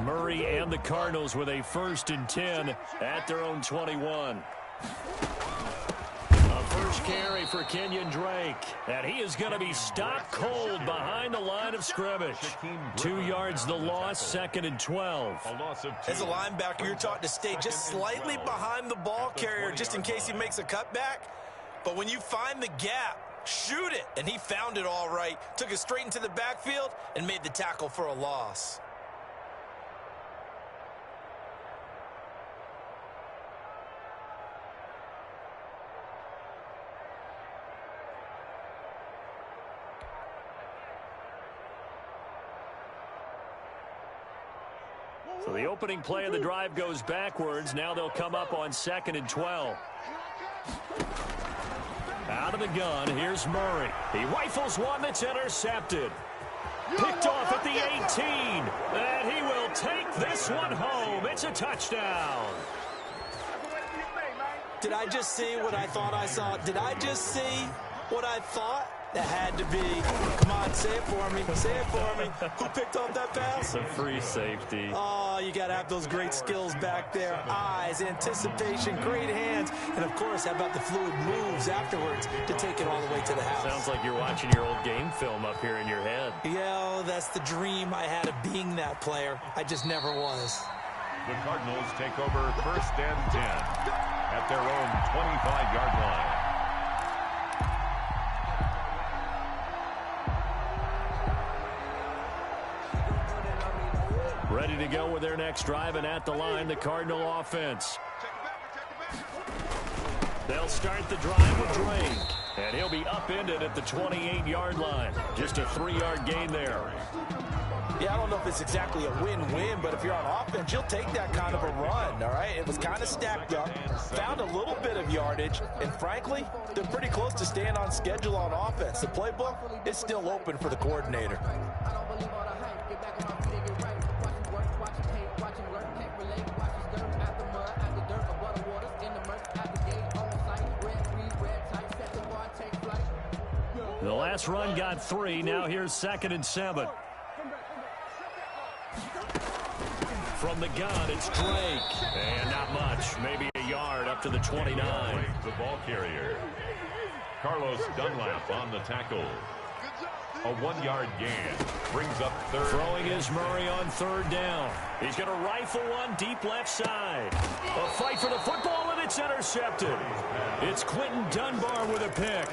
Murray and the Cardinals with a 1st and 10 at their own 21. A first carry for Kenyon Drake, and he is going to be stopped cold behind the line of scrimmage. 2 yards the loss, 2nd and 12. As a linebacker, you're taught to stay just slightly behind the ball carrier just in case he makes a cutback. But when you find the gap, shoot it. And he found it all right. Took it straight into the backfield and made the tackle for a loss. So the opening play of the drive goes backwards. Now they'll come up on 2nd and 12. Out of the gun, here's Murray. He rifles one that's intercepted. Picked off at the 18. And he will take this one home. It's a touchdown. Did I just see what I thought I saw? Did I just see what I thought? That had to be. Come on, say it for me. Say it for me. Who picked off that pass? It's a free safety. Oh, you got to have those great skills back there. Eyes, anticipation, great hands. And, of course, how about the fluid moves afterwards to take it all the way to the house? Sounds like you're watching your old game film up here in your head. Yeah, that's the dream I had of being that player. I just never was. The Cardinals take over 1st and 10 at their own 25-yard line. Ready to go with their next drive, and at the line, the Cardinal offense. They'll start the drive with Drake, and he'll be upended at the 28-yard line. Just a 3-yard gain there. Yeah, I don't know if it's exactly a win-win, but if you're on offense, you'll take that kind of a run, all right? It was kind of stacked up, found a little bit of yardage, and frankly, they're pretty close to staying on schedule on offense. The playbook is still open for the coordinator. The last run got 3. Now here's 2nd and 7. From the gun, it's Drake. And not much. Maybe a yard up to the 29. The ball carrier. Carlos Dunlap on the tackle. A 1-yard gain. Brings up 3rd. Throwing is Murray on 3rd down. He's going to rifle one deep left side. A fight for the football, and it's intercepted. It's Quentin Dunbar with a pick.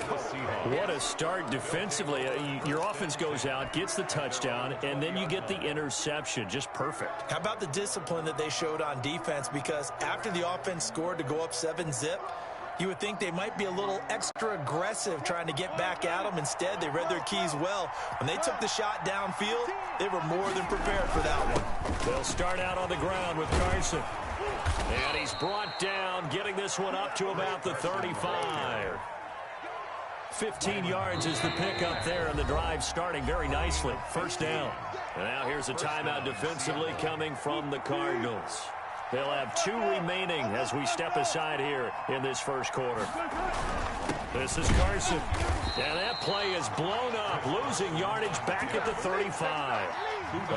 What a start defensively. Your offense goes out, gets the touchdown, and then you get the interception. Just perfect. How about the discipline that they showed on defense? Because after the offense scored to go up 7-zip, you would think they might be a little extra aggressive trying to get back at them. Instead, they read their keys well. When they took the shot downfield, they were more than prepared for that one. They'll start out on the ground with Carson. And he's brought down, getting this one up to about the 35. 15 yards is the pickup there, and the drive starting very nicely. 1st down. And now here's a timeout defensively coming from the Cardinals. They'll have 2 remaining as we step aside here in this 1st quarter. This is Carson. And that play is blown up, losing yardage back at the 35.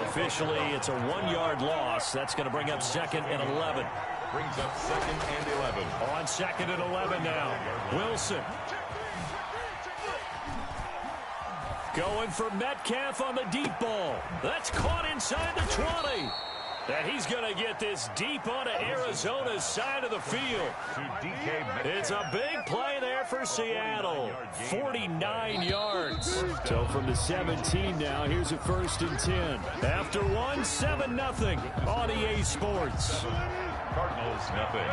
Officially, it's a 1-yard loss. That's going to bring up 2nd and 11. Brings up 2nd and 11. On 2nd and 11 now. Wilson. Going for Metcalf on the deep ball. That's caught inside the 20. And he's going to get this deep onto Arizona's side of the field. It's a big play there for Seattle. 49 yards. So from the 17 now, here's a 1st and 10. After 1, 7-0 on EA Sports. Cardinals nothing.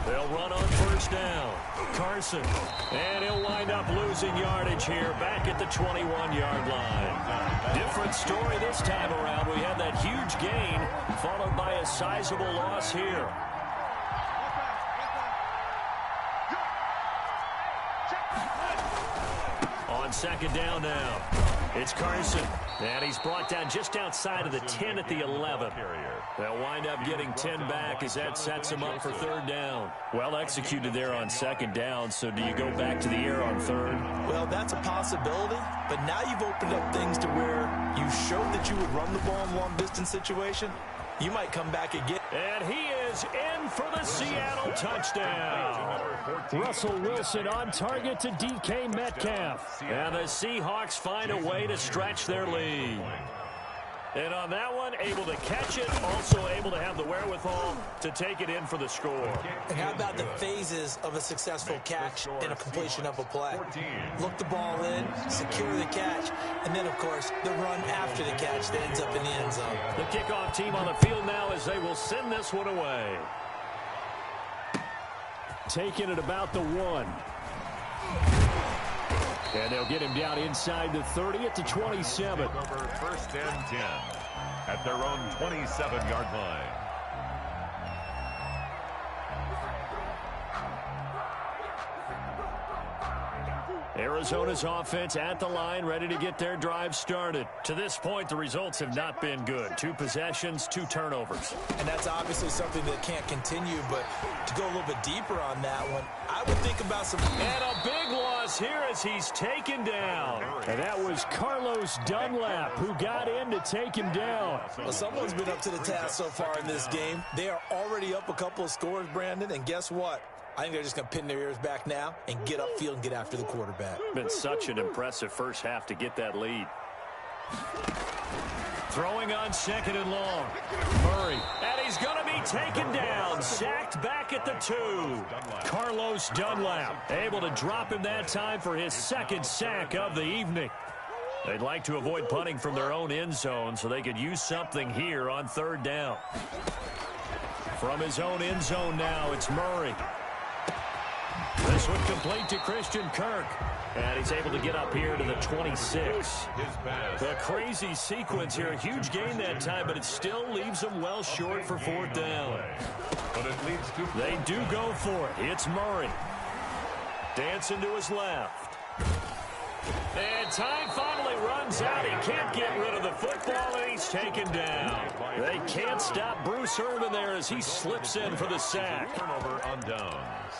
They'll run on 1st down. Carson. And he'll wind up losing yardage here back at the 21-yard line. Different story this time around. We had that huge gain followed by a sizable loss here. On 2nd down now. It's Carson, and he's brought down just outside of the 10 at the 11. They'll wind up getting 10 back as that sets him up for third down. Well executed there on second down, so do you go back to the air on third? Well, that's a possibility, but now you've opened up things to where you showed that you would run the ball in long-distance situation. You might come back again. And he is in for the Seattle touchdown. Russell Wilson on target to D.K. Metcalf. And the Seahawks find a way to stretch their lead. And on that one, able to catch it, also able to have the wherewithal to take it in for the score. And how about the phases of a successful catch and a completion of a play? Look the ball in, secure the catch, and then, of course, the run after the catch that ends up in the end zone. The kickoff team on the field now as they will send this one away. Taking it about the 1. And they'll get him down inside the 30 at the 27. Over first and 10 at their own 27-yard line. Arizona's offense at the line, ready to get their drive started. To this point, the results have not been good. 2 possessions, 2 turnovers. And that's obviously something that can't continue, but to go a little bit deeper on that one, I would think about some... And a big loss here as he's taken down. And that was Carlos Dunlap who got in to take him down. Well, someone's been up to the task so far in this game. They are already up a couple of scores, Brandon, and guess what? I think they're just going to pin their ears back now and get upfield and get after the quarterback. Been such an impressive first half to get that lead. Throwing on second and long. Murray. And he's going to be taken down. Sacked back at the 2. Carlos Dunlap able to drop him that time for his second sack of the evening. They'd like to avoid punting from their own end zone so they could use something here on third down. From his own end zone now, it's Murray. This one complete to Christian Kirk. And he's able to get up here to the 26. The crazy sequence here. A huge gain that time, but it still leaves them well short for fourth down. But it leads to... They do go for it. It's Murray. Dancing to his left. And time finally runs out. He can't get rid of the football, and he's taken down. They can't stop Bruce Irvin there as he slips in for the sack. Turnover on downs.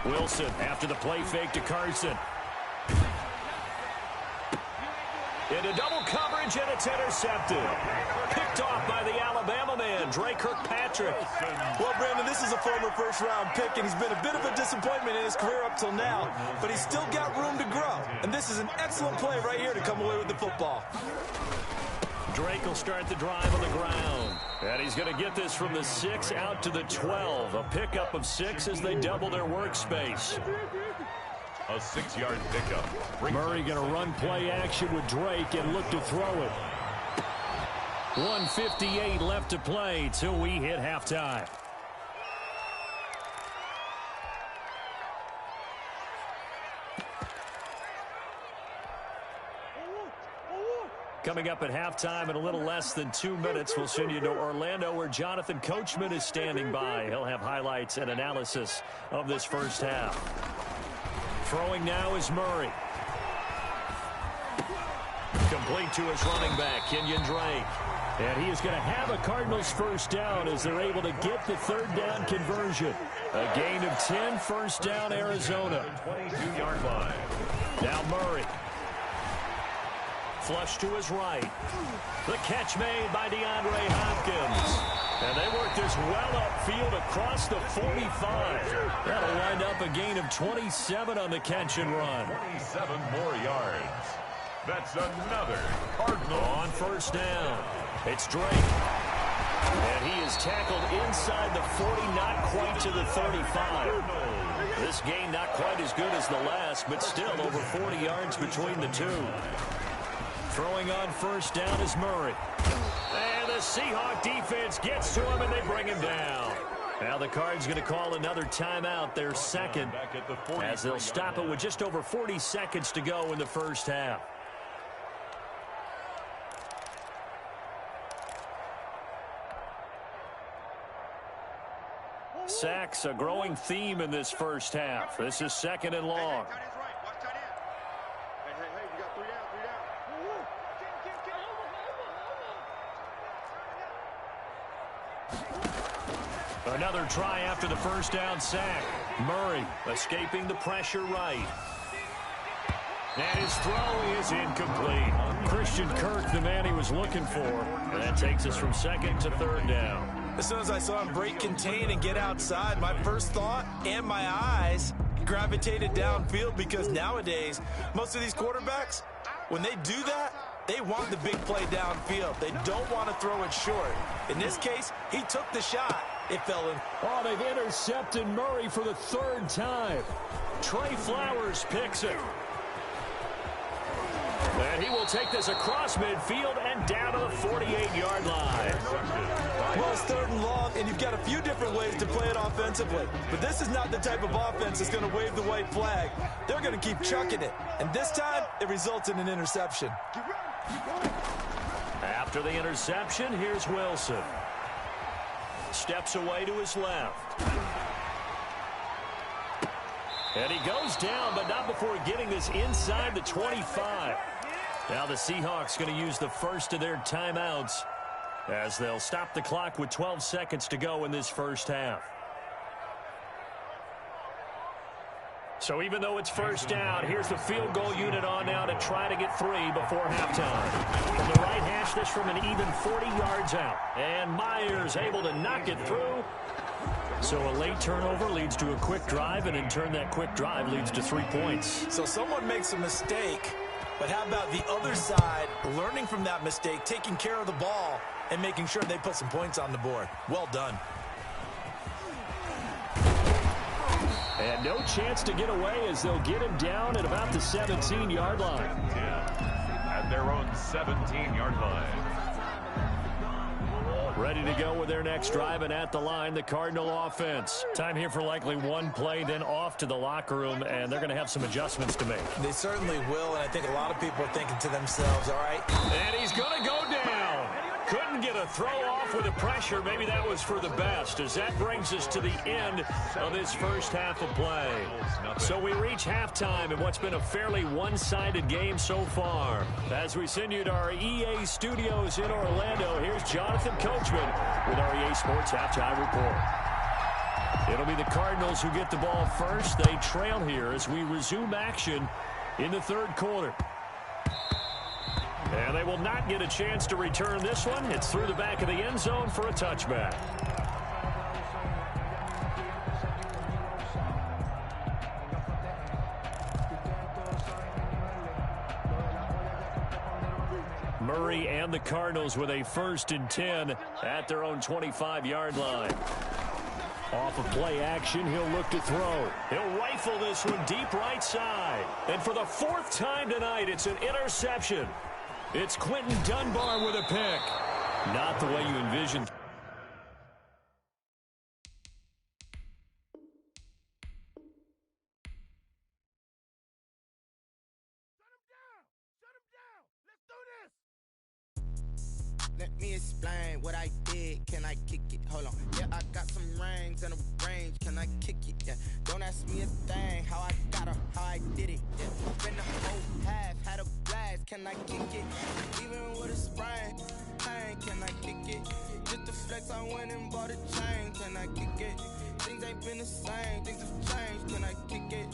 Wilson after the play fake to Carson. Into double coverage, and it's intercepted. Picked off by the Alabama man, Drake Kirkpatrick. Well, Brandon, this is a former first-round pick, and he's been a bit of a disappointment in his career up till now, but he's still got room to grow. And this is an excellent play right here to come away with the football. Drake will start the drive on the ground. And he's going to get this from the 6 out to the 12. A pickup of 6 as they double their workspace. A 6-yard pickup. Murray going to run play action with Drake and look to throw it. 1:58 left to play till we hit halftime. Coming up at halftime in a little less than 2 minutes, we'll send you to Orlando where Jonathan Coachman is standing by. He'll have highlights and analysis of this first half. Throwing now is Murray. Complete to his running back, Kenyon Drake. And he is going to have a Cardinals first down as they're able to get the third down conversion. A gain of 10, first down Arizona. 22-yard line. Now Murray. Flush to his right. The catch made by DeAndre Hopkins. And they work this well upfield across the 45. That'll wind up a gain of 27 on the catch and run. 27 more yards. That's another Cardinal. On first down, it's Drake. And he is tackled inside the 40, not quite to the 35. This gain not quite as good as the last, but still over 40 yards between the two. Throwing on first down is Murray. And the Seahawk defense gets to him, and they bring him down. Now the Cards going to call another timeout, their second, as they'll stop it with just over 40 seconds to go in the first half. sacks, a growing theme in this first half. This is 2nd and long. Another try after the first down sack. Murray escaping the pressure right. And his throw is incomplete. Christian Kirk, the man he was looking for. And that takes us from 2nd to 3rd down. As soon as I saw him break contain and get outside, my first thought and my eyes gravitated downfield, because nowadays, most of these quarterbacks, when they do that, they want the big play downfield. They don't want to throw it short. In this case, he took the shot. It fell in. Oh, they've intercepted Murray for the 3rd time. Trey Flowers picks it. And he will take this across midfield and down to the 48-yard line. Well, it's 3rd and long, and you've got a few different ways to play it offensively. But this is not the type of offense that's going to wave the white flag. They're going to keep chucking it. And this time, it results in an interception. After the interception, here's Wilson. Steps away to his left. And he goes down, but not before getting this inside the 25. Now the Seahawks going to use the first of their timeouts as they'll stop the clock with 12 seconds to go in this first half. So even though it's first down, here's the field goal unit on now to try to get 3 before halftime. From the right hash, this from an even 40 yards out. And Myers able to knock it through. So a late turnover leads to a quick drive, and in turn that quick drive leads to 3 points. So someone makes a mistake, but how about the other side learning from that mistake, taking care of the ball, and making sure they put some points on the board? Well done. And no chance to get away as they'll get him down at about the 17-yard line. Yeah, at their own 17-yard line. Ready to go with their next drive, and at the line, the Cardinal offense. Time here for likely one play, then off to the locker room, and they're going to have some adjustments to make. They certainly will, and I think a lot of people are thinking to themselves, all right. And he's going to go down. Couldn't get a throw off with the pressure. Maybe that was for the best, as that brings us to the end of this first half of play. So we reach halftime in what's been a fairly one-sided game so far. As we send you to our EA studios in Orlando, here's Jonathan Coachman with our EA Sports Halftime Report. It'll be the Cardinals who get the ball first. They trail here as we resume action in the 3rd quarter. And they will not get a chance to return this one. It's through the back of the end zone for a touchback. Murray and the Cardinals with a 1st and 10 at their own 25-yard line. Off of play action, he'll look to throw. He'll rifle this one deep right side. And for the 4th time tonight, it's an interception. It's Quentin Dunbar with a pick. Not the way you envisioned. Let me explain what I did. Can I kick it? Hold on. Yeah, I got some rings and a range. Can I kick it? Yeah. Don't ask me a thing. How I got her, how I did it. Yeah. Been the whole half, had a blast. Can I kick it? Even with a sprain, pain. Can I kick it? Just to flex, I went and bought a chain. Can I kick it? Things ain't been the same. Things have changed. Can I kick it?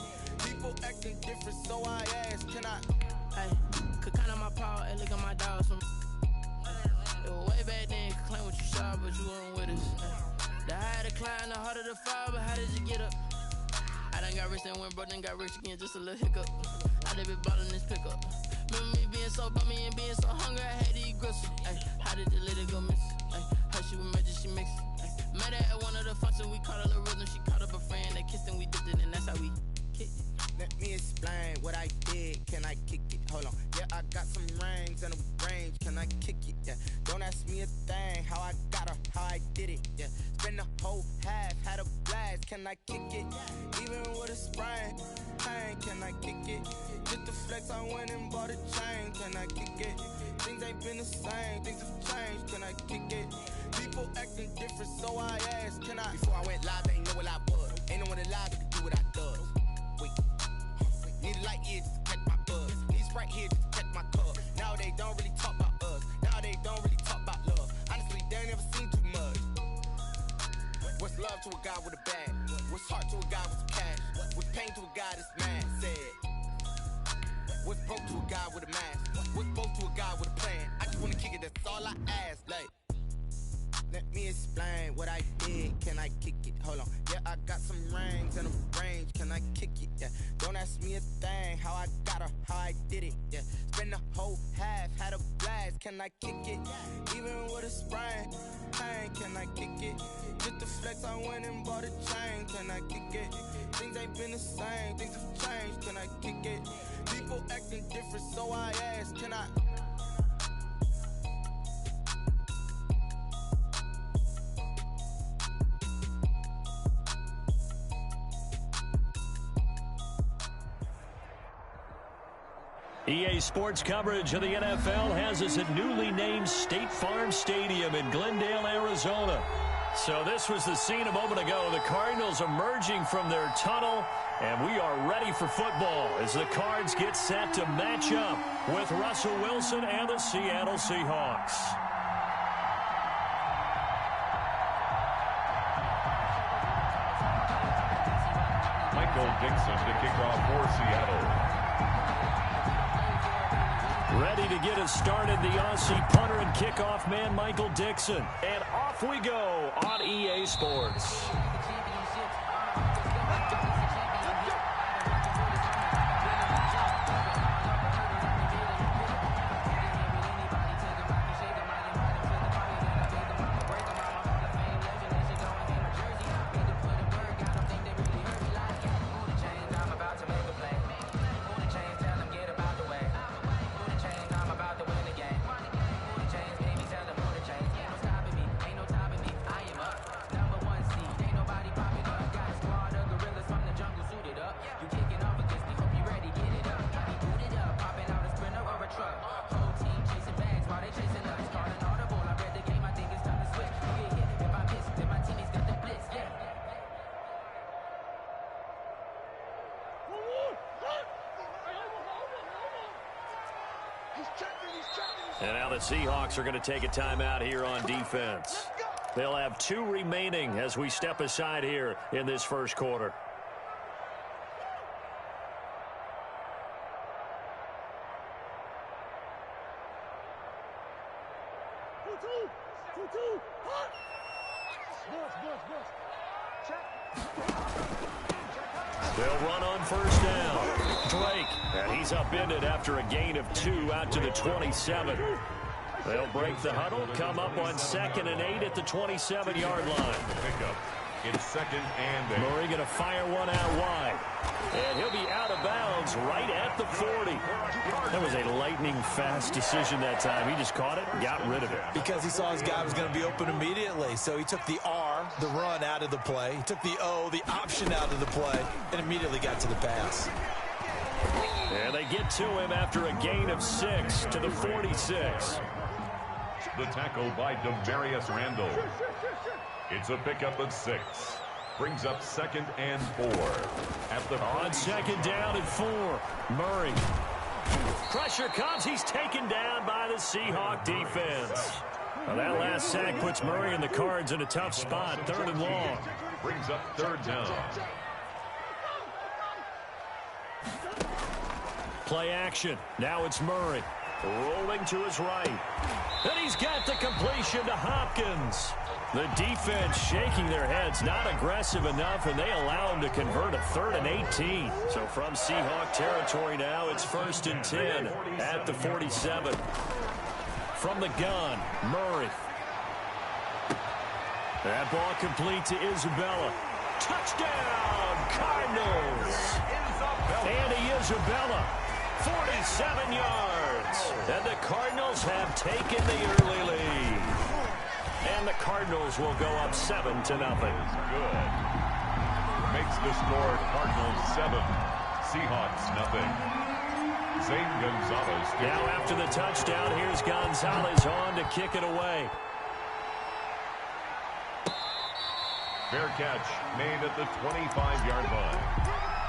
People acting different, so I ask. Can I? Hey, could count on my power and look at my dogs from. It was way back then, you could claim what you saw, but you weren't with us. The higher the climb, the harder the fall, but how did you get up? I done got rich and went broke, then got rich again, just a little hiccup. I done been ballin' this pickup. Remember me being so bummy and being so hungry, I had to eat gristle. Ay, how did the lady go miss? Ay, how she was magic, she mixed. Met her at one of the functions, we caught a little rhythm, she caught up a friend, they kissed and we dipped it, and that's how we kicked it. Let me explain what I did. Can I kick it? Hold on. Yeah, I got some rings and a range. Can I kick it? Yeah. Don't ask me a thing. How I got her, how I did it. Yeah. Spend the whole half, had a blast. Can I kick it? Even with a sprain, pain. Can I kick it? Just to flex, I went and bought a chain. Can I kick it? Things ain't been the same. Things have changed. Can I kick it? People acting different, so I asked, can I? Before I went live, they ain't know what I was. Ain't no one alive that could do what I does. Wait. Need a light here just to catch my buzz. Need Sprite here just to catch my cup. Now they don't really talk about us. Now they don't really talk about love. Honestly, they ain't never seen too much. What's love to a guy with a bag? What's heart to a guy with some cash? What's pain to a guy that's mad? Said. What's broke to a guy with a mask? What's broke to a guy with a plan? I just wanna kick it, that's all I ask. Like, let me explain what I did. Can I kick it? Hold on. Yeah, I got some rings and a range. Can I kick it? Yeah. Don't ask me a thing. How I got her, how I did it. Yeah. Spend the whole half, had a blast. Can I kick it? Even with a sprain. Pain, can I kick it? Just the flex, I went and bought a chain. Can I kick it? Things ain't been the same. Things have changed. Can I kick it? People acting different, so I ask, can I? EA Sports coverage of the NFL has us at newly named State Farm Stadium in Glendale, Arizona. So this was the scene a moment ago. The Cardinals emerging from their tunnel, and we are ready for football as the Cards get set to match up with Russell Wilson and the Seattle Seahawks. Michael Dixon to kick off for Seattle. Ready to get us started, the Aussie punter and kickoff man, Michael Dixon. And off we go on EA Sports. And now the Seahawks are going to take a timeout here on defense. They'll have 2 remaining as we step aside here in this first quarter. They'll run on first down. Drake, and he's upended after a gain of 2 out to the 27. They'll break the huddle, come up on 2nd and 8 at the 27-yard line. Pickup. It's 2nd and 8. Murray going to fire one out wide. And he'll be out of bounds right at the 40. That was a lightning-fast decision that time. He just caught it and got rid of it. Because he saw his guy was going to be open immediately. So he took the R, the run, out of the play. He took the O, the option, out of the play, and immediately got to the pass. And they get to him after a gain of 6 to the 46. The tackle by Demarius Randall. It's a pickup of 6. Brings up 2nd and 4. At the on 2nd down and 4. Murray. Pressure comes. He's taken down by the Seahawk defense. Well, that last sack puts Murray and the Cards in a tough spot. 3rd and long. Brings up 3rd down. Play action. Now it's Murray. Rolling to his right. And he's got the completion to Hopkins. The defense shaking their heads, not aggressive enough, and they allow him to convert a 3rd and 18. So from Seahawk territory now, it's 1st and 10 at the 47. From the gun, Murray. That ball complete to Isabella. Touchdown, Cardinals. Andy Isabella, 47 yards. And the Cardinals have taken the early lead. And the Cardinals will go up 7-0. Good. Makes the score Cardinals 7, Seahawks 0. Gonzalez. Now after the touchdown, here's Gonzalez on to kick it away. Fair catch made at the 25-yard line.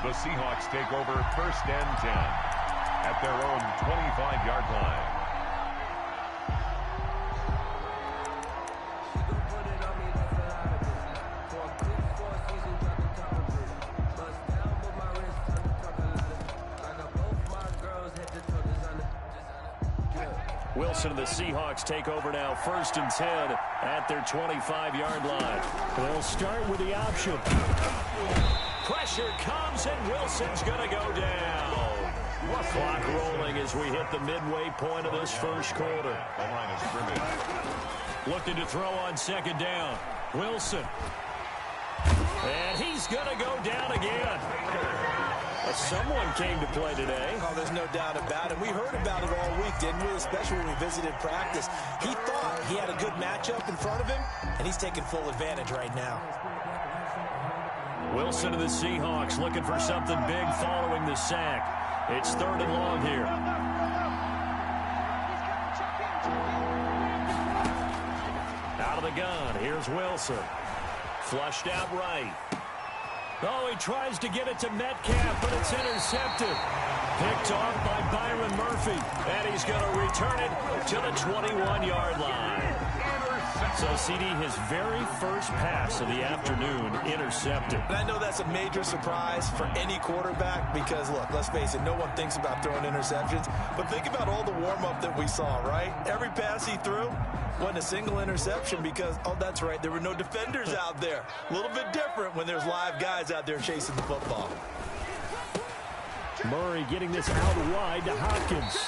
The Seahawks take over 1st and 10 at their own 25-yard line. Wilson and the Seahawks take over now, 1st and 10 at their 25-yard line. They'll start with the option. Pressure comes, and Wilson's going to go down. Clock rolling as we hit the midway point of this first quarter. The line of scrimmage. Looking to throw on 2nd down. Wilson. And he's going to go down again. Someone came to play today. Oh, there's no doubt about it. We heard about it all week, didn't we? Especially when we visited practice. He thought he had a good matchup in front of him, and he's taking full advantage right now. Wilson and the Seahawks looking for something big following the sack. It's 3rd and long here. Out of the gun, here's Wilson. Flushed out right. Oh, he tries to get it to Metcalf, but it's intercepted. Picked off by Byron Murphy, and he's going to return it to the 21-yard line. So, CD, his very first pass of the afternoon intercepted. And I know that's a major surprise for any quarterback because, look, let's face it, no one thinks about throwing interceptions. But think about all the warm-up that we saw, right? Every pass he threw wasn't a single interception because, oh, that's right, there were no defenders out there. A little bit different when there's live guys out there chasing the football. Murray getting this out wide to Hopkins.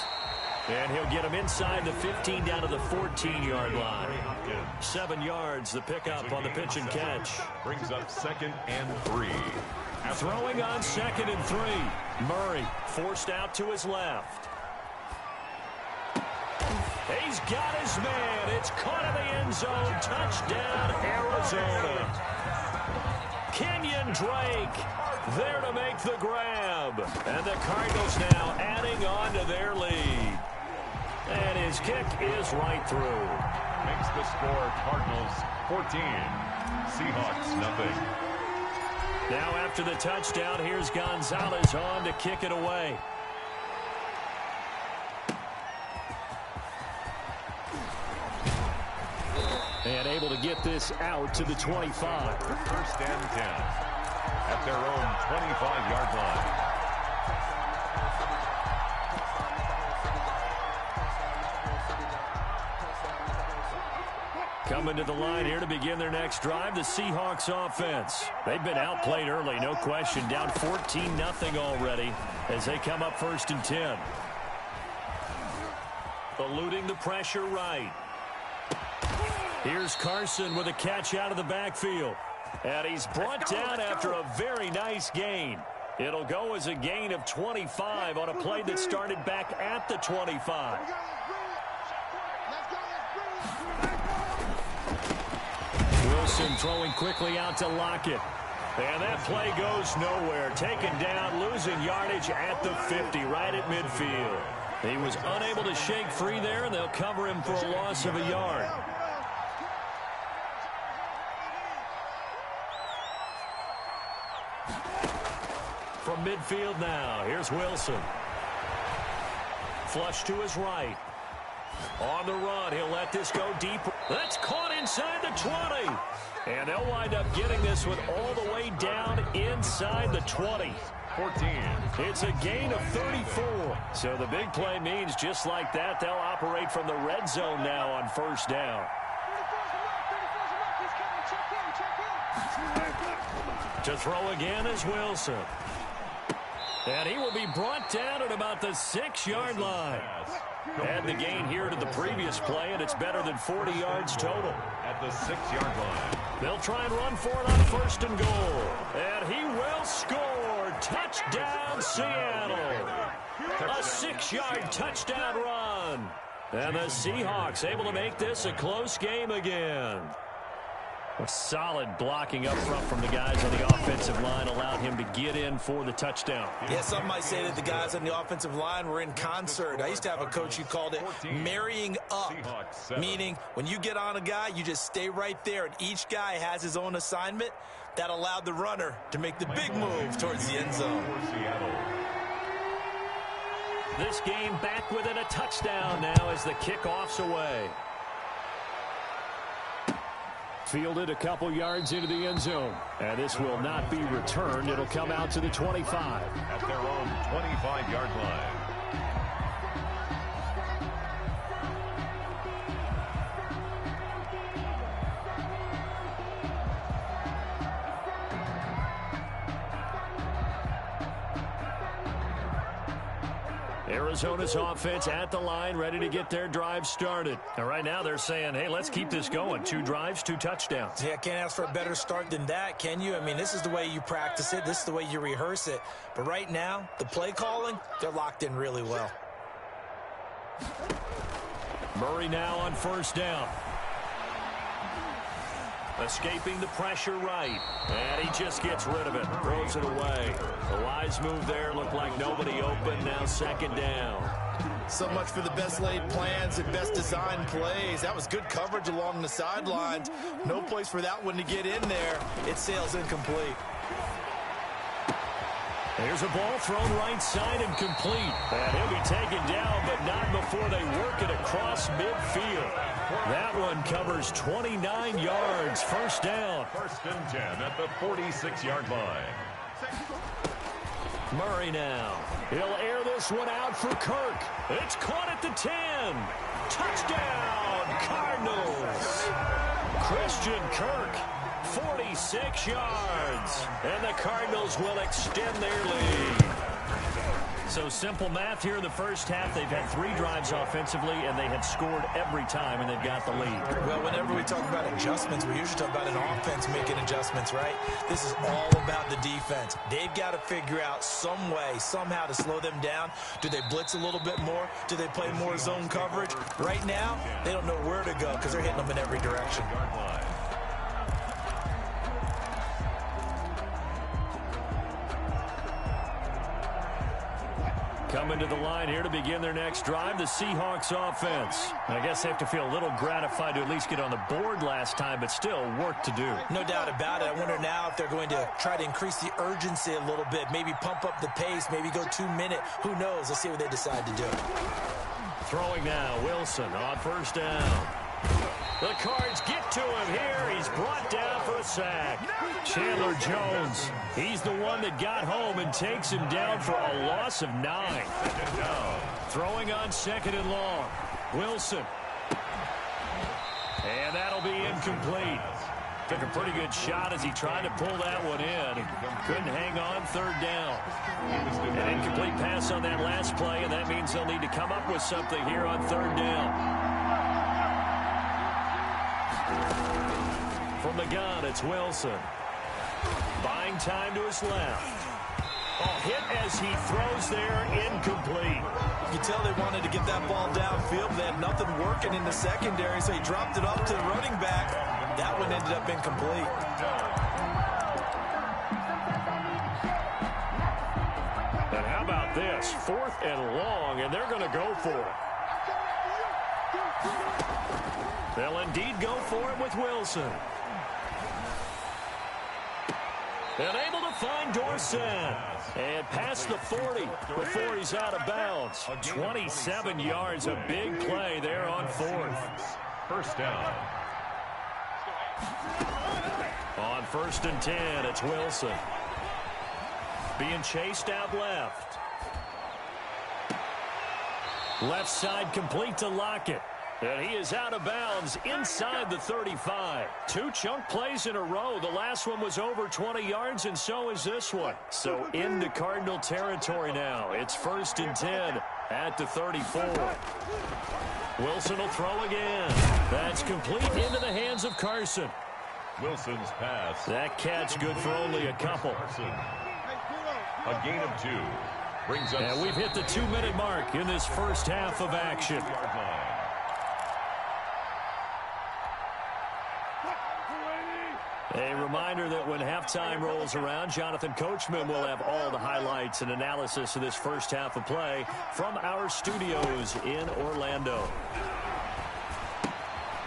And he'll get him inside the 15 down to the 14-yard line. 7 yards, the pickup on the pitch and catch. Brings up 2nd and 3. Throwing on 2nd and 3. Murray forced out to his left. He's got his man. It's caught in the end zone. Touchdown, Arizona. Kenyon Drake there to make the grab. And the Cardinals now adding on to their lead. And his kick is right through. Makes the score Cardinals 14. Seahawks nothing. Now after the touchdown, here's Gonzalez on to kick it away. And able to get this out to the 25. 1st and 10 at their own 25-yard line. Coming to the line here to begin their next drive, the Seahawks offense. They've been outplayed early, no question. Down 14-0 already as they come up 1st and 10. Eluding the pressure right. Here's Carson with a catch out of the backfield. And he's brought down after a very nice gain. It'll go as a gain of 25 on a play that started back at the 25. Wilson throwing quickly out to Lockett. And that play goes nowhere. Taken down, losing yardage at the 50, right at midfield. He was unable to shake free there, and they'll cover him for a loss of a yard. From midfield now, here's Wilson. Flush to his right. On the run, he'll let this go deep. That's caught inside the 20. And they'll wind up getting this one all the way down inside the 20. 14. It's a gain of 34. So the big play means just like that, they'll operate from the red zone now on 1st down. To throw again is Wilson. And he will be brought down at about the 6-yard line. Add the gain here to the previous play, and it's better than 40 yards total. At the 6-yard line. They'll try and run for it on 1st and goal. And he will score. Touchdown, Seattle. A 6-yard touchdown run. And the Seahawks able to make this a close game again. A solid blocking up front from the guys on the offensive line allowed him to get in for the touchdown. Yeah, some might say that the guys on the offensive line were in concert. I used to have a coach who called it marrying up, meaning when you get on a guy, you just stay right there, and each guy has his own assignment. That allowed the runner to make the big move towards the end zone. This game back within a touchdown now as the kickoff's away. Fielded a couple yards into the end zone. And this will not be returned. It'll come out to the 25. At their own 25-yard line. Arizona's offense at the line, ready to get their drive started. And right now they're saying, hey, let's keep this going. 2 drives, 2 touchdowns. Yeah, can't ask for a better start than that, can you? I mean, this is the way you practice it. This is the way you rehearse it. But right now, the play calling, they're locked in really well. Murray now on first down. Escaping the pressure right. And he just gets rid of it. Throws it away. The wise move there. Looked like nobody open. Now second down. So much for the best laid plans and best designed plays. That was good coverage along the sidelines. No place for that one to get in there. It sails incomplete. Here's a ball thrown right side and complete. And he'll be taken down, but not before they work it across midfield. That one covers 29 yards. First down. 1st and 10 at the 46-yard line. Murray now. He'll air this one out for Kirk. It's caught at the 10. Touchdown, Cardinals. Christian Kirk, 46 yards. And the Cardinals will extend their lead. So simple math here in the first half. They've had 3 drives offensively, and they have scored every time, and they've got the lead. Well, whenever we talk about adjustments, we usually talk about an offense making adjustments, right? This is all about the defense. They've got to figure out some way, somehow to slow them down. Do they blitz a little bit more? Do they play more zone coverage? Right now, they don't know where to go because they're hitting them in every direction. Coming to the line here to begin their next drive, the Seahawks offense. I guess they have to feel a little gratified to at least get on the board last time, but still work to do. No doubt about it. I wonder now if they're going to try to increase the urgency a little bit, maybe pump up the pace, maybe go 2-minute. Who knows? Let's see what they decide to do. Throwing now, Wilson on first down. The Cards get to him here. He's brought down for a sack. Chandler Jones, he's the one that got home and takes him down for a loss of 9. Throwing on 2nd and long. Wilson. And that'll be incomplete. Took a pretty good shot as he tried to pull that one in. Couldn't hang on 3rd down. An incomplete pass on that last play, and that means they'll need to come up with something here on 3rd down. From the gun, it's Wilson. Buying time to his left. Hit as he throws there, incomplete. You tell they wanted to get that ball downfield. They had nothing working in the secondary, so he dropped it off to the running back. That one ended up incomplete. And how about this? 4th and long, and they're going to go for it. They'll indeed go for it with Wilson. And able to find Dorsett. And past the 40 before he's out of bounds. 27 yards, a big play there on 4th. First down. On 1st and 10, it's Wilson. Being chased out left. Left side complete to Lockett. And he is out of bounds inside the 35. 2 chunk plays in a row. The last one was over 20 yards, and so is this one. So into Cardinal territory now. It's 1st and 10 at the 34. Wilson will throw again. That's complete into the hands of Carson. Wilson's pass. That catch good for only a couple. A gain of 2. Brings up. And we've hit the 2-minute mark in this first half of action. A reminder that when halftime rolls around, Jonathan Coachman will have all the highlights and analysis of this first half of play from our studios in Orlando.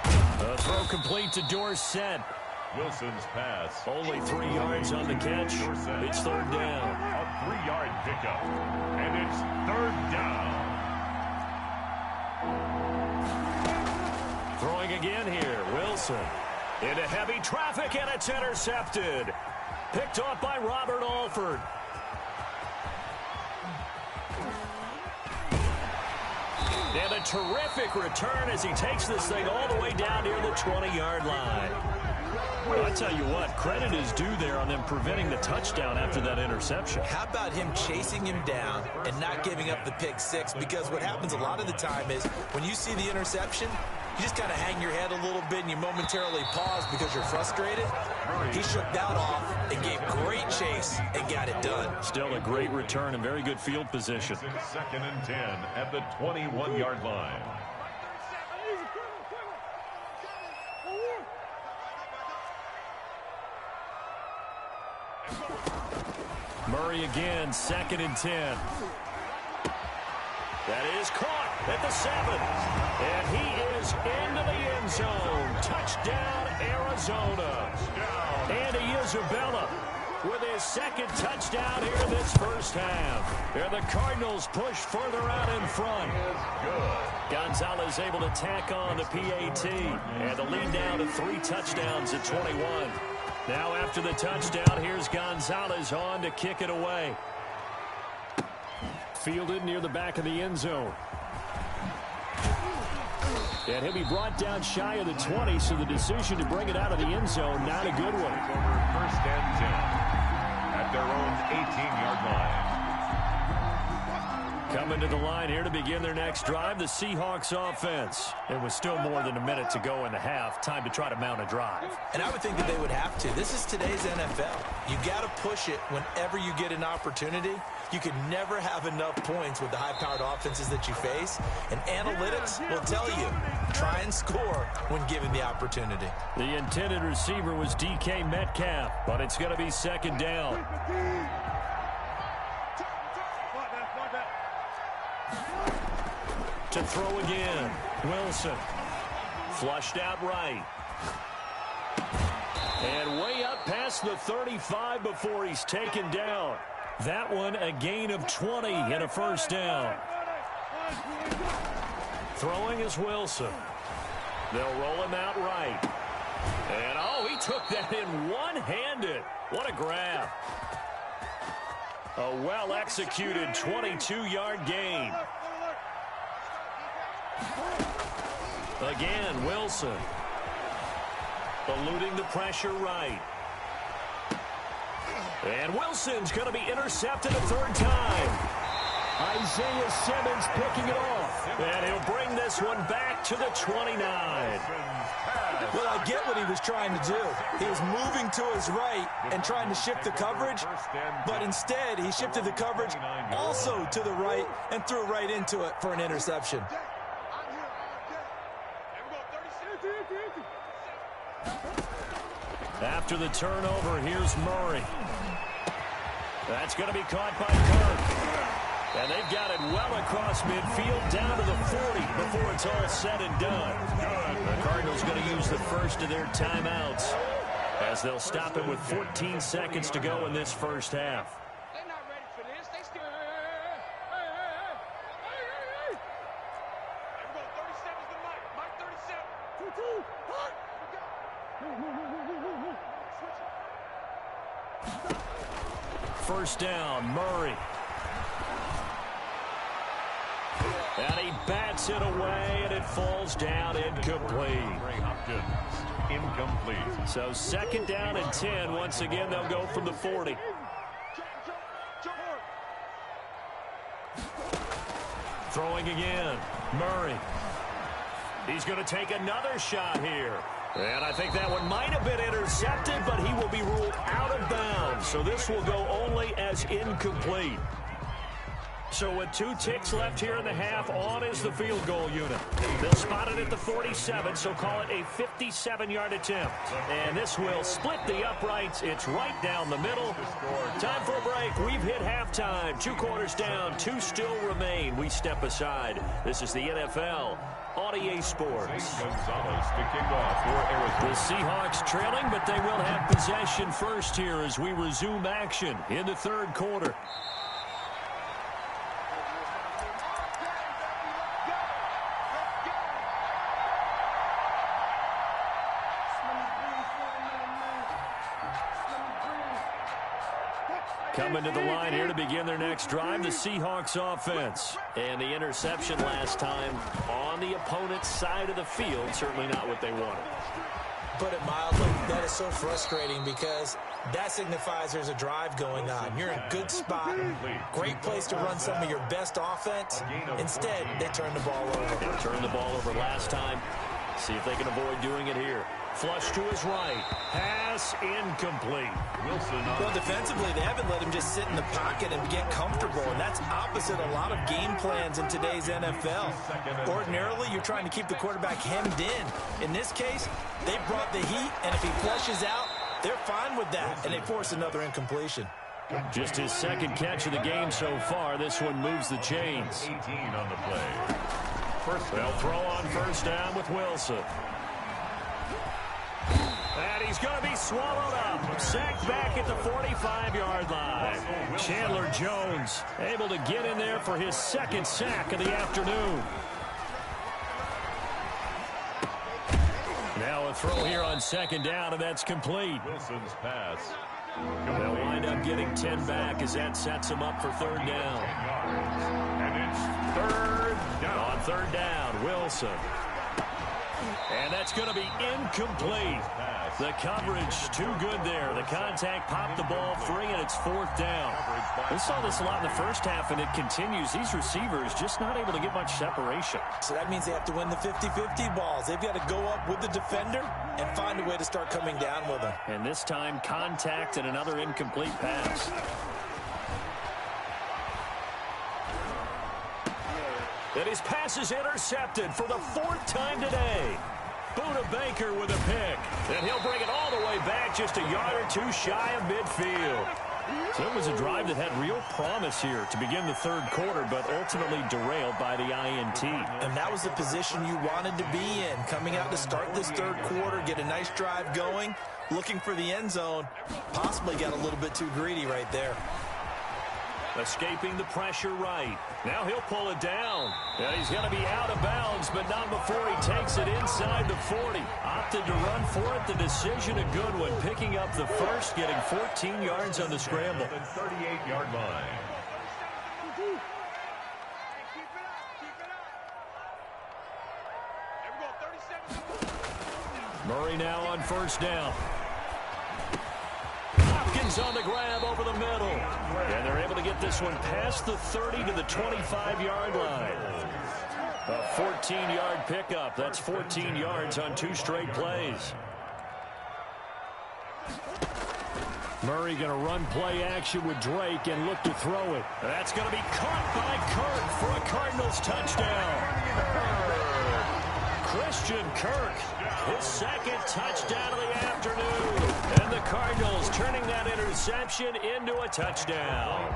A throw complete to Dorsett. Wilson's pass. Only 3 yards on the catch. It's third down. A 3-yard pickup. And it's third down. Throwing again here. Wilson. Into heavy traffic, and it's intercepted. Picked off by Robert Alford. And a terrific return as he takes this thing all the way down near the 20-yard line. Well, I tell you what, credit is due there on them preventing the touchdown after that interception. How about him chasing him down and not giving up the pick six? Because what happens a lot of the time is when you see the interception, you just kind of hang your head a little bit and you momentarily pause because you're frustrated. He shook that off and gave great chase and got it done. Still a great return and very good field position. Second and 10 at the 21-yard line. Murray again, second and 10. That is caught at the 7. And he is into the end zone. Touchdown, Arizona. Andy Isabella with his second touchdown here in this first half. And the Cardinals push further out in front. Gonzalez able to tack on the PAT. And the lead down to 3 touchdowns at 21. Now after the touchdown, here's Gonzalez on to kick it away. Fielded near the back of the end zone. And he'll be brought down shy of the 20, so the decision to bring it out of the end zone, not a good one. First and 10 at their own 18-yard line. Coming to the line here to begin their next drive, the Seahawks offense. It was still more than a minute to go in the half. Time to try to mount a drive. And I would think that they would have to. This is today's NFL. You got to push it whenever you get an opportunity. You can never have enough points with the high-powered offenses that you face. And analytics will tell you, try and score when given the opportunity. The intended receiver was D.K. Metcalf, but it's going to be second down. To throw again, Wilson. Flushed out right. And way up past the 35 before he's taken down. That one a gain of 20 and a first down. Throwing is Wilson. They'll roll him out right. And oh, he took that in one-handed. What a grab. A well-executed 22-yard gain. Again, Wilson. Eluding the pressure right. And Wilson's going to be intercepted a third time. Isaiah Simmons picking it off. And he'll bring this one back to the 29. Well, I get what he was trying to do. He was moving to his right and trying to shift the coverage, but instead he shifted the coverage also to the right and threw right into it for an interception. After the turnover, here's Murray. That's going to be caught by Kirk. And they've got it well across midfield down to the 40 before it's all said and done. The Cardinals going to use the first of their timeouts as they'll stop it with 14 seconds to go in this first half. They're not ready for this. They still... Here we go. 37's the mic. Mic 37. 2-2. Hut. First down, Murray. And he bats it away, and it falls down incomplete. Incomplete. So second down and 10. Once again, they'll go from the 40. Throwing again, Murray. He's going to take another shot here. And I think that one might have been intercepted, but he will be ruled out of bounds. So this will go only as incomplete. So with 2 ticks left here in the half, on is the field goal unit. They'll spot it at the 47, so call it a 57-yard attempt. And this will split the uprights. It's right down the middle. Time for a break. We've hit halftime. 2 quarters down, 2 still remain. We step aside. This is the NFL on EA Sports. The Seahawks trailing, but they will have possession first here as we resume action in the third quarter. Coming to the line here to begin their next drive, the Seahawks offense. And the interception last time on the opponent's side of the field, certainly not what they wanted. Put it mildly, that is so frustrating because that signifies there's a drive going on. You're in a good spot, great place to run some of your best offense. Instead, they turn the ball over. They turned the ball over last time. See if they can avoid doing it here. Flush to his right. Pass incomplete. Well, defensively, they haven't let him just sit in the pocket and get comfortable, and that's opposite a lot of game plans in today's NFL. Ordinarily, you're trying to keep the quarterback hemmed in. In this case, they brought the heat, and if he flushes out, they're fine with that, and they force another incompletion. Just his second catch of the game so far. This one moves the chains. 18 on the play. They'll throw on first down with Wilson. And he's going to be swallowed up. Sacked back at the 45-yard line. Chandler Jones able to get in there for his second sack of the afternoon. Now a throw here on second down, and that's complete. Wilson's pass. They'll wind up getting 10 back as that sets them up for third down. And it's third down. On third down, Wilson. And that's going to be incomplete. The coverage too good there. The contact popped the ball free, and it's fourth down. We saw this a lot in the first half, and it continues. These receivers just not able to get much separation. So that means they have to win the 50-50 balls. They've got to go up with the defender and find a way to start coming down with them. And this time, contact and another incomplete pass. And his pass is intercepted for the 4th time today. Buda Baker with a pick. And he'll bring it all the way back just a yard or 2 shy of midfield. So it was a drive that had real promise here to begin the third quarter, but ultimately derailed by the INT. And that was the position you wanted to be in. Coming out to start this third quarter, get a nice drive going, looking for the end zone. Possibly got a little bit too greedy right there. Escaping the pressure right. Now he'll pull it down. And he's going to be out of bounds, but not before he takes it inside the 40. Opted to run for it. The decision a good one. Picking up the first, getting 14 yards on the scramble. 38-yard line. Murray now on first down. On the grab over the middle. And they're able to get this one past the 30 to the 25-yard line. A 14-yard pickup. That's 14 yards on 2 straight plays. Murray going to run play action with Drake and look to throw it. That's going to be caught by Kirk for a Cardinals touchdown. Christian Kirk, his second touchdown of the afternoon. And the Cardinals turning that interception into a touchdown.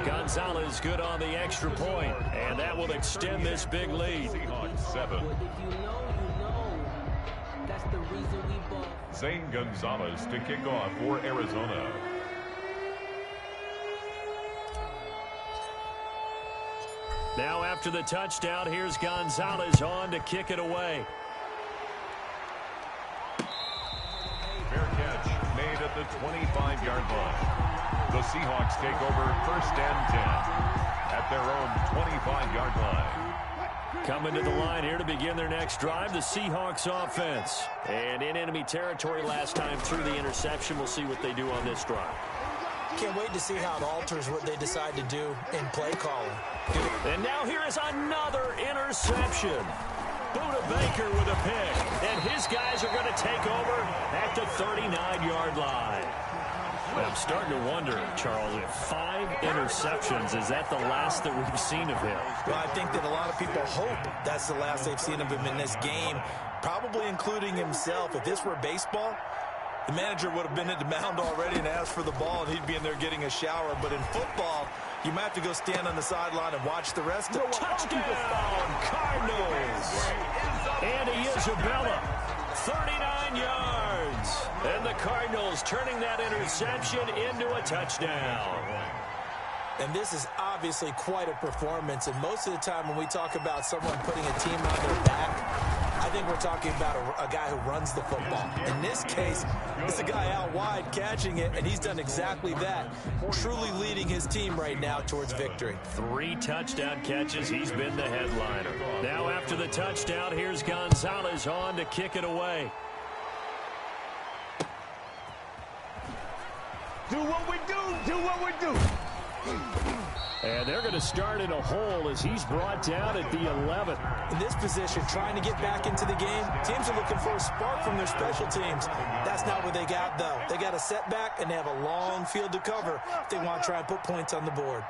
Gonzalez good on the extra point, and that will extend this big lead. Seahawks 7. Zane Gonzalez to kick off for Arizona. Now after the touchdown, here's Gonzalez on to kick it away. Fair catch made at the 25-yard line. The Seahawks take over first and 10 at their own 25-yard line. Coming to the line here to begin their next drive, the Seahawks offense. And in enemy territory last time through the interception. We'll see what they do on this drive. Can't wait to see how it alters what they decide to do in play calling. And now here is another interception. Buda Baker with a pick. And his guys are going to take over at the 39-yard line. I'm starting to wonder, Charles, if 5 interceptions, is that the last that we've seen of him? Well, I think that a lot of people hope that's the last they've seen of him in this game, probably including himself. If this were baseball, the manager would have been at the mound already and asked for the ball, and he'd be in there getting a shower. But in football, you might have to go stand on the sideline and watch the rest of it. Touchdown, Cardinals! Andy Isabella, 39 yards. And the Cardinals turning that interception into a touchdown. And this is obviously quite a performance. And most of the time when we talk about someone putting a team on their back, I think we're talking about a guy who runs the football. In this case, it's a guy out wide catching it, and he's done exactly that, truly leading his team right now towards victory. 3 touchdown catches. He's been the headliner. Now after the touchdown, here's Gonzalez on to kick it away. Do what we do. Do what we do. And they're going to start in a hole as he's brought down at the 11. In this position, trying to get back into the game, teams are looking for a spark from their special teams. That's not what they got, though. They got a setback, and they have a long field to cover if they want to try and put points on the board.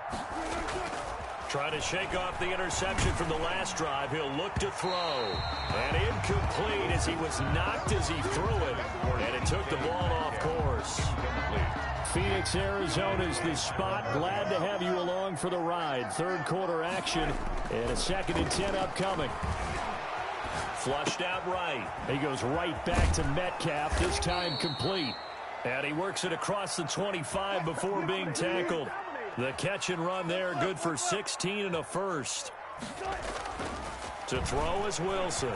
Trying to shake off the interception from the last drive. He'll look to throw. And incomplete as he was knocked as he threw it. And it took the ball off course. Phoenix, Arizona is the spot. Glad to have you along for the ride. Third quarter action and a 2nd and 10 upcoming. Flushed out right. He goes right back to Metcalf, this time complete. And he works it across the 25 before being tackled. The catch and run there, good for 16 and a first. To throw is Wilson.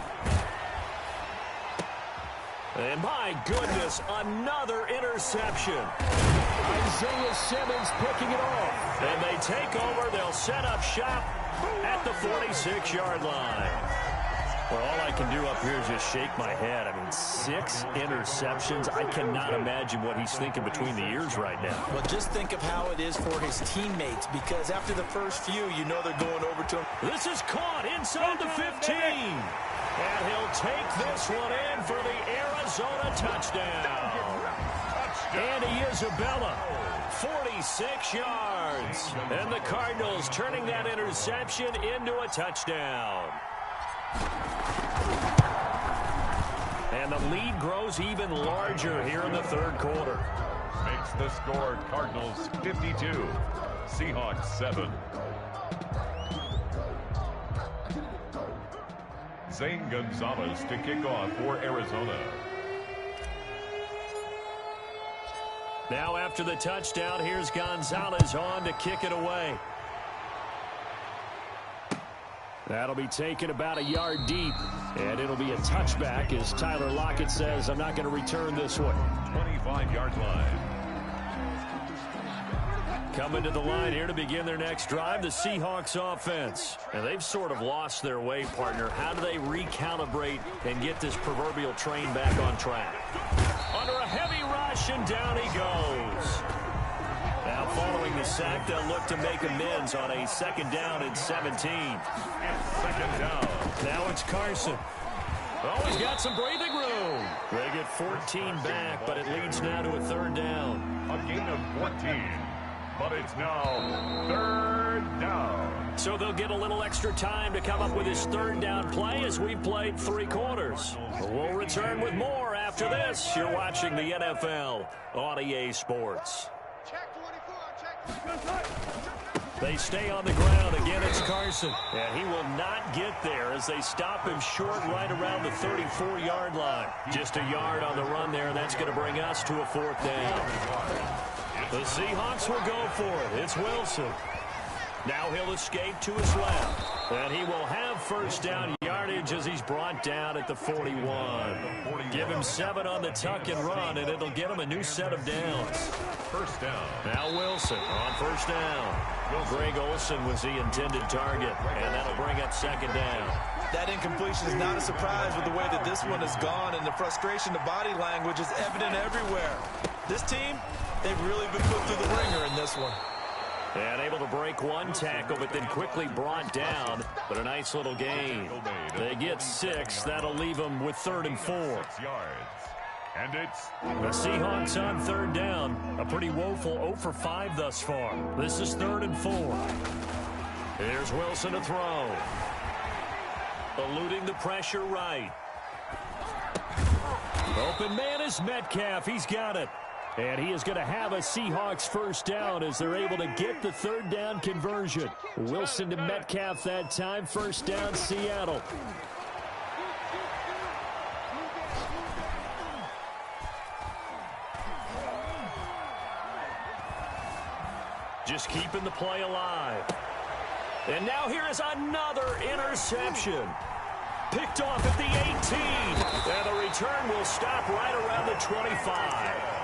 And my goodness, another interception. Isaiah Simmons picking it off. And they take over. They'll set up shop at the 46-yard line. Well, all I can do up here is just shake my head. I mean, 6 interceptions. I cannot imagine what he's thinking between the ears right now. Well, just think of how it is for his teammates, because after the first few, you know they're going over to him. This is caught inside the 15. And he'll take this one in for the Arizona touchdown. Andy Isabella, 46 yards. And the Cardinals turning that interception into a touchdown. And the lead grows even larger here in the third quarter. Makes the score Cardinals 52, Seahawks 7. Zane Gonzalez to kick off for Arizona. Now after the touchdown, here's Gonzalez on to kick it away. That'll be taken about a yard deep, and it'll be a touchback as Tyler Lockett says, I'm not going to return this one. 25-yard line. Coming to the line here to begin their next drive, the Seahawks offense. And they've sort of lost their way, partner. How do they recalibrate and get this proverbial train back on track? Under a heavy rush, and down he goes. Now following the sack, they'll look to make amends on a 2nd down and 17. And 2nd down. Now it's Carson. Oh, he's got some breathing room. They get 14 back, but it leads now to a 3rd down. A gain of 14. But it's now 3rd down. So they'll get a little extra time to come up with his 3rd down play as we've played 3 quarters. We'll return with more after this. You're watching the NFL on EA Sports. They stay on the ground. Again, it's Carson. And he will not get there as they stop him short right around the 34-yard line. Just a yard on the run there. That's going to bring us to a 4th down. The Seahawks will go for it. It's Wilson. Now he'll escape to his left. And he will have 1st down yardage as he's brought down at the 41. Give him 7 on the tuck and run, and it'll get him a new set of downs. 1st down. Now Wilson on 1st down. Greg Olsen was the intended target, and that'll bring up 2nd down. That incompletion is not a surprise with the way that this one has gone, and the frustration, the body language is evident everywhere. This team, they've really been put through the ringer in this one. And able to break 1 tackle, but then quickly brought down. But a nice little gain. They get 6. That'll leave them with 3rd and 4. 6 yards. And it's The Seahawks on third down. A pretty woeful 0 for 5 thus far. This is 3rd and 4. Here's Wilson to throw. Eluding the pressure right. Open man is Metcalf. He's got it. And he is going to have a Seahawks first down as they're able to get the third down conversion. Wilson to Metcalf that time. First down, Seattle. Just keeping the play alive. And now here is another interception. Picked off at the 18. And the return will stop right around the 25.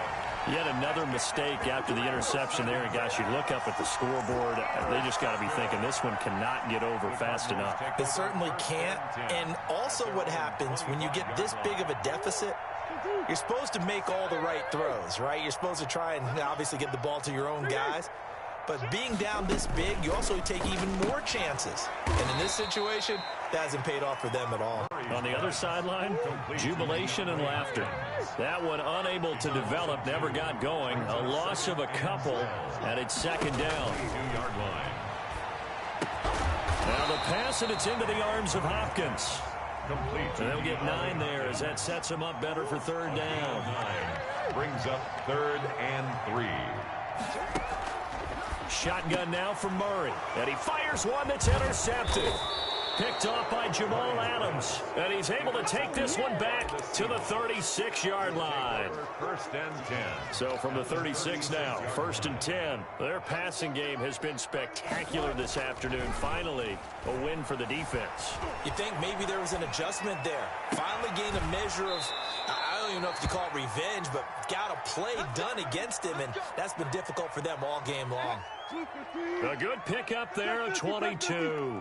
Yet another mistake after the interception there. And gosh, you look up at the scoreboard, they just got to be thinking this one cannot get over fast enough. It certainly can't. And also what happens when you get this big of a deficit, you're supposed to make all the right throws, right? You're supposed to try and obviously get the ball to your own guys. But being down this big, you also take even more chances. And in this situation, that hasn't paid off for them at all. On the other sideline, jubilation and laughter. That one unable to develop, never got going. A loss of a couple, and it's second down. 2-yard line. Now the pass, and it's into the arms of Hopkins. Complete. And they'll get 9 there as that sets them up better for third down. 9 brings up 3rd and 3. Shotgun now for Murray. And he fires one that's intercepted. Picked off by Jamal Adams. And he's able to take this one back to the 36-yard line. 1st and 10. So from the 36 now, 1st and 10. Their passing game has been spectacular this afternoon. Finally, a win for the defense. You think maybe there was an adjustment there. Finally gained a measure of, I don't even know if you call it revenge, but got a play done against him, and that's been difficult for them all game long. A good pickup there, a 22.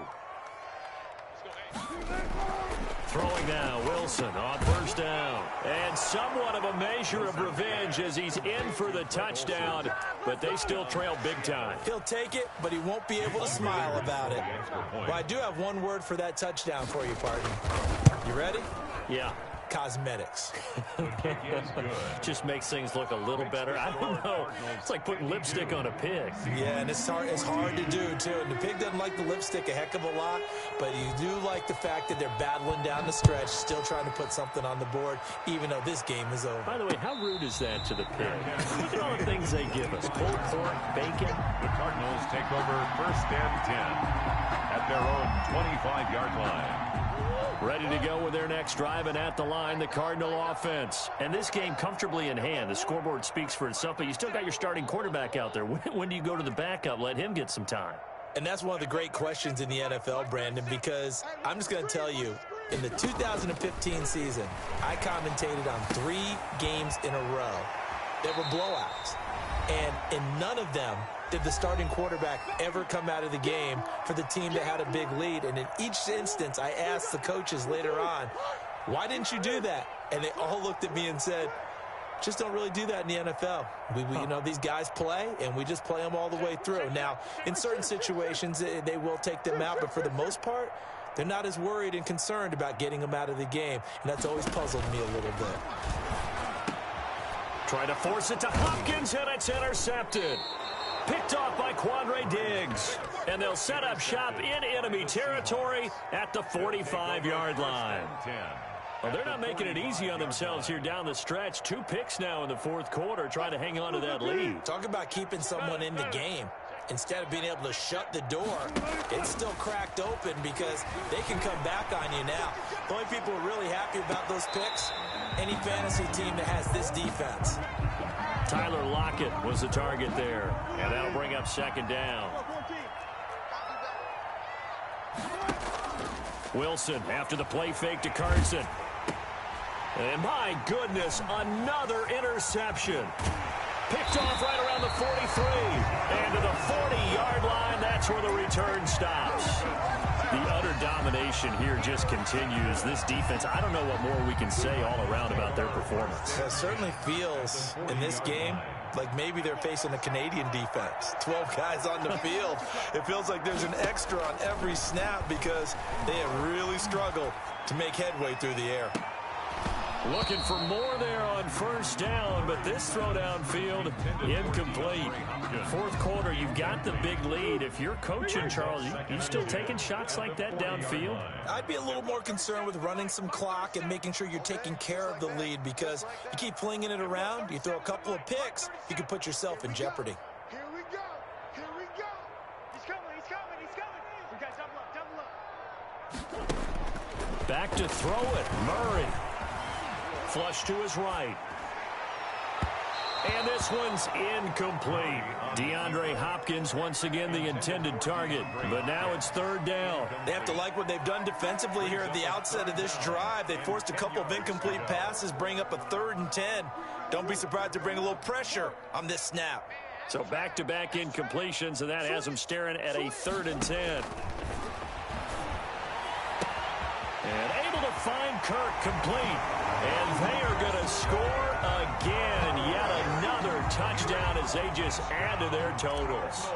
Throwing now, Wilson on first down. And somewhat of a measure of revenge as he's in for the touchdown, but they still trail big time. He'll take it, but he won't be able to smile about it. Well, I do have one word for that touchdown for you, partner. You ready? Yeah. Cosmetics. Just makes things look a little better. I don't know. It's like putting lipstick on a pig. Yeah, and it's hard to do, too. And the pig doesn't like the lipstick a heck of a lot, but you do like the fact that they're battling down the stretch, still trying to put something on the board, even though this game is over. By the way, how rude is that to the pig? Look at all the things they give us. Pulled pork, bacon. The Cardinals take over 1st and 10 at their own 25-yard line. Ready to go with their next drive, and at the line, the Cardinal offense. And this game comfortably in hand. The scoreboard speaks for itself, but you still got your starting quarterback out there. When do you go to the backup? Let him get some time. And that's one of the great questions in the NFL, Brandon, because I'm just going to tell you, in the 2015 season, I commentated on 3 games in a row that were blowouts. And in none of them did the starting quarterback ever come out of the game for the team that had a big lead. And in each instance, I asked the coaches later on, why didn't you do that? And they all looked at me and said, just don't really do that in the NFL. You know, these guys play, and we just play them all the way through. Now, in certain situations, they will take them out, but for the most part, they're not as worried and concerned about getting them out of the game. And that's always puzzled me a little bit. Trying to force it to Hopkins, and it's intercepted. Picked off by Quandre Diggs. And they'll set up shop in enemy territory at the 45-yard line. Well, they're not making it easy on themselves here down the stretch. 2 picks now in the 4th quarter, trying to hang on to that lead. Talk about keeping someone in the game. Instead of being able to shut the door, it's still cracked open because they can come back on you now. The only people who are really happy about those picks, any fantasy team that has this defense. Tyler Lockett was the target there, and that'll bring up second down. Wilson after the play fake to Carson. And my goodness, another interception. Picked off right around the 43. And to the 40-yard line, that's where the return stops. The utter domination here just continues. This defense, I don't know what more we can say all around about their performance. It certainly feels in this game like maybe they're facing a Canadian defense. 12 guys on the field. It feels like there's an extra on every snap because they have really struggled to make headway through the air. Looking for more there on first down, but this throw downfield incomplete. Fourth quarter, you've got the big lead. If you're coaching, Charles, you still taking shots like that downfield? I'd be a little more concerned with running some clock and making sure you're taking care of the lead, because you keep flinging it around, you throw a couple of picks, you can put yourself in jeopardy. Here we go. Here we go. He's coming. He's coming. He's coming. We got double up. Double up. Back to throw it. Murray. Flush to his right. And this one's incomplete. DeAndre Hopkins once again the intended target, but now it's third down. They have to like what they've done defensively here at the outset of this drive. They forced a couple of incomplete passes, bring up a 3rd and 10. Don't be surprised to bring a little pressure on this snap. So back-to-back incompletions, and that has them staring at a 3rd and 10. And able to find Kirk complete. And they are going to score again. Yet another touchdown as they just add to their totals.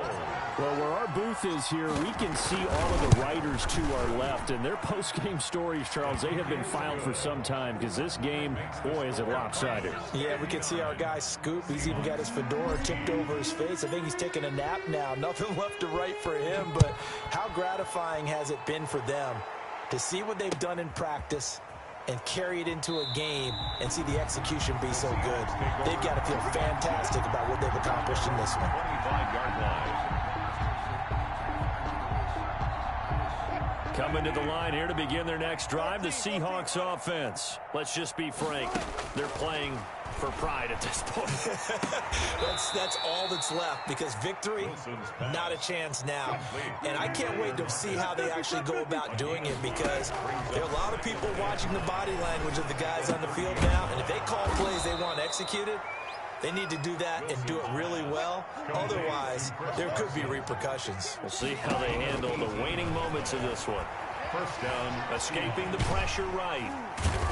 Well, where our booth is here, we can see all of the writers to our left. And their post-game stories, Charles, they have been filed for some time, because this game, boy, is it lopsided. Yeah, we can see our guy Scoop. He's even got his fedora tipped over his face. I think he's taking a nap now. Nothing left to write for him. But how gratifying has it been for them to see what they've done in practice and carry it into a game and see the execution be so good? They've got to feel fantastic about what they've accomplished in this one. 25-yard line. Coming to the line here to begin their next drive, the Seahawks offense. Let's just be frank. They're playing for pride at this point. That's all that's left, because victory, not a chance now. And I can't wait to see how they actually go about doing it, because there are a lot of people watching the body language of the guys on the field now, and if they call plays they want executed, they need to do that and do it really well. Otherwise, there could be repercussions. We'll see how they handle the waning moments of this one. First down. Escaping the pressure right.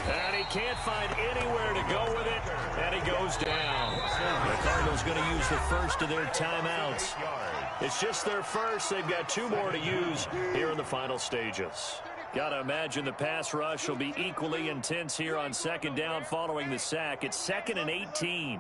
And he can't find anywhere to go with it. And he goes down. The Cardinals going to use the first of their timeouts. It's just their first. They've got 2 more to use here in the final stages. Got to imagine the pass rush will be equally intense here on second down following the sack. It's 2nd and 18.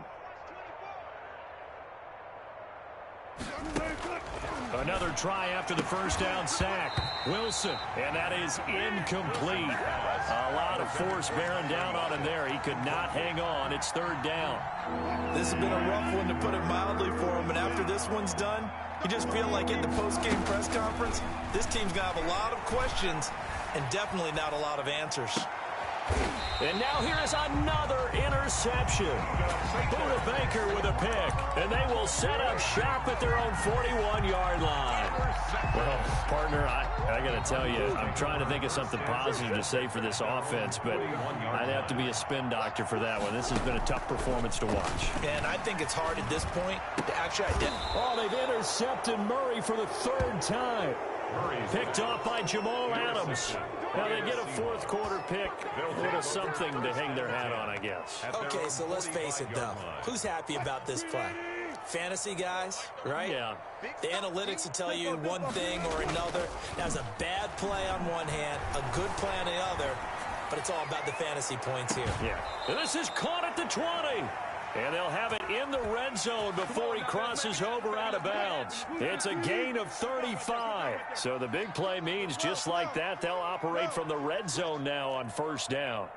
Another try after the first down sack. Wilson, and that is incomplete. A lot of force bearing down on him there. He could not hang on. It's 3rd down. This has been a rough one, to put it mildly, for him. And after this one's done, you just feel like in the post-game press conference, this team's going to have a lot of questions and definitely not a lot of answers. And now here is another interception. Buda Baker with a pick. And they will set up shop at their own 41-yard line. Well, partner, I got to tell you, I'm trying to think of something positive to say for this offense, but I'd have to be a spin doctor for that one. This has been a tough performance to watch. And I think it's hard at this point to actually identify. Oh, they've intercepted Murray for the 3rd time. Picked off by Jamal Adams. Now they get a 4th quarter pick. What is something to hang their hat on, I guess. Okay, so let's face it, though. Who's happy about this play? Fantasy guys, right? Yeah. The analytics will tell you one thing or another. That's a bad play on one hand, a good play on the other, but it's all about the fantasy points here. Yeah. And this is caught at the 20. And they'll have it in the red zone before he crosses over out of bounds. It's a gain of 35. So the big play means just like that, they'll operate from the red zone now on first down.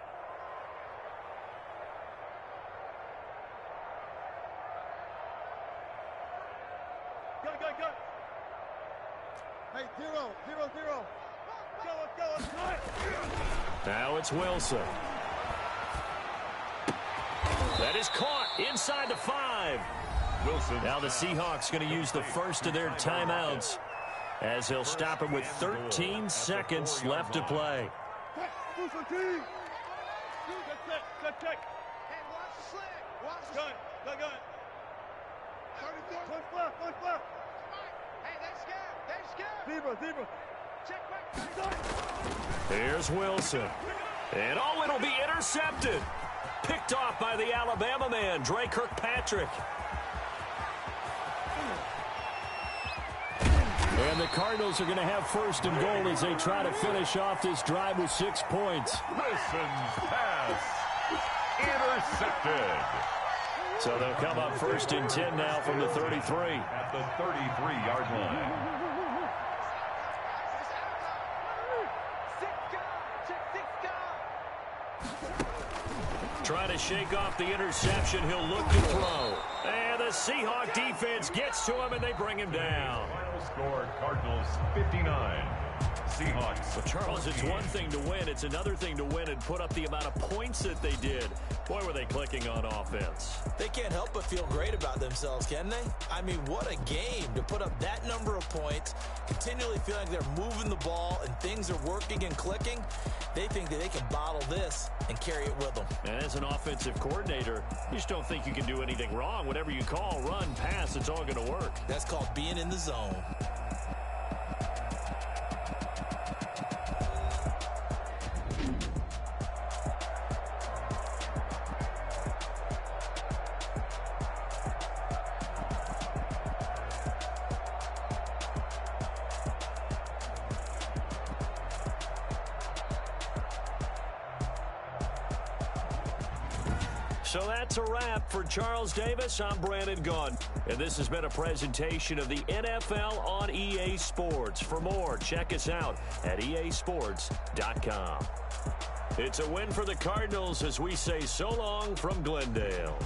Go, go, go. Hey, 0-0-0. Go, go, go. Now it's Wilson. That is caught inside the 5. Wilson. Now the Seahawks going to use the first of their timeouts as he'll stop him with 13 seconds left to play. Good check, good check. Hey, watch the sling. Watch the gun, gun. Push left. Hey, they're scared. Zebra. Check back. Here's Wilson. And oh, it'll be intercepted. Picked off by the Alabama man, Dre Kirkpatrick. And the Cardinals are going to have first and goal as they try to finish off this drive with 6 points. Wilson's pass Intercepted. So they'll come up 1st and 10 now from the 33. At the 33-yard line. Trying to shake off the interception. He'll look to throw. And the Seahawk defense gets to him, and they bring him down. Final score, Cardinals 59. Seahawks. Well, Charles, it's one thing to win. It's another thing to win and put up the amount of points that they did. Boy, were they clicking on offense. They can't help but feel great about themselves, can they? I mean, what a game to put up that number of points, continually feeling like they're moving the ball and things are working and clicking. They think that they can bottle this and carry it with them. And as an offensive coordinator, you just don't think you can do anything wrong. Whatever you call, run, pass, it's all going to work. That's called being in the zone. So that's a wrap for Charles Davis. I'm Brandon Gaudin, and this has been a presentation of the NFL on EA Sports. For more, check us out at easports.com. It's a win for the Cardinals as we say so long from Glendale.